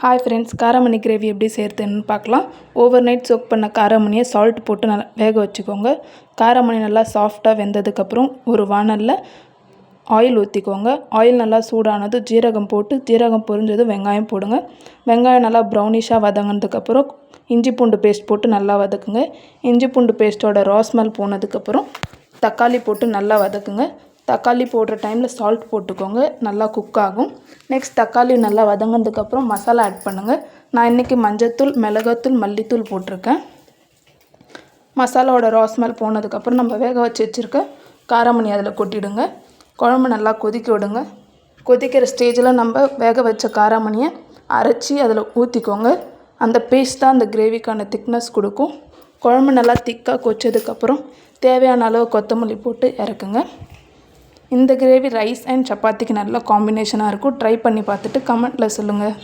Hi friends, காராமணி gravy எப்படி செய்கிறதுன்னு பார்க்கலாம். ஓவர் நைட் சோக் பண்ண காராமணியை சால்ட் போட்டு நல்லா வேக வச்சுக்கோங்க. காராமணி நல்லா சாஃப்டாக வெந்ததுக்கப்புறம் ஒரு வானலில் ஆயில் ஊற்றிக்கோங்க. ஆயில் நல்லா சூடானது ஜீரகம் போட்டு ஜீரகம் பொரிஞ்சதும் வெங்காயம் போடுங்க. வெங்காயம் நல்லா ப்ரௌனிஷாக வதங்கினதுக்கப்புறம் இஞ்சி பூண்டு பேஸ்ட் போட்டு நல்லா வதக்குங்க. இஞ்சி பூண்டு பேஸ்ட்டோட ராஸ்மெல் போனதுக்கப்புறம் தக்காளி போட்டு நல்லா வதக்குங்க. தக்காளி போடுற டைமில் சால்ட் போட்டுக்கோங்க, நல்லா குக் ஆகும். நெக்ஸ்ட் தக்காளி நல்லா வதங்கினதுக்கப்புறம் மசாலா ஆட் பண்ணுங்கள். நான் இன்றைக்கி மஞ்சத்தூள், மிளகாத்தூள், மல்லித்தூள் போட்டிருக்கேன். மசாலாவோட ராஸ்மெல் போனதுக்கப்புறம் நம்ம வேக வச்சு வச்சுருக்க காராமணி அதில் கொட்டிடுங்க. குழம்பு நல்லா கொதிக்க விடுங்க. கொதிக்கிற ஸ்டேஜில் நம்ம வேக வச்ச காராமணியை அரைச்சி அதில் ஊற்றிக்கோங்க. அந்த பேஸ்ட் தான் அந்த கிரேவிக்கான திக்னஸ் கொடுக்கும். குழம்பு நல்லா திக்காக கொச்சதுக்கப்புறம் தேவையான அளவு கொத்தமல்லி போட்டு இறக்குங்க. இந்த கிரேவி ரைஸ் அண்ட் சப்பாத்திக்கு நல்ல காம்பினேஷனாக இருக்கும். ட்ரை பண்ணி பார்த்துட்டு கமெண்ட்டில் சொல்லுங்கள்.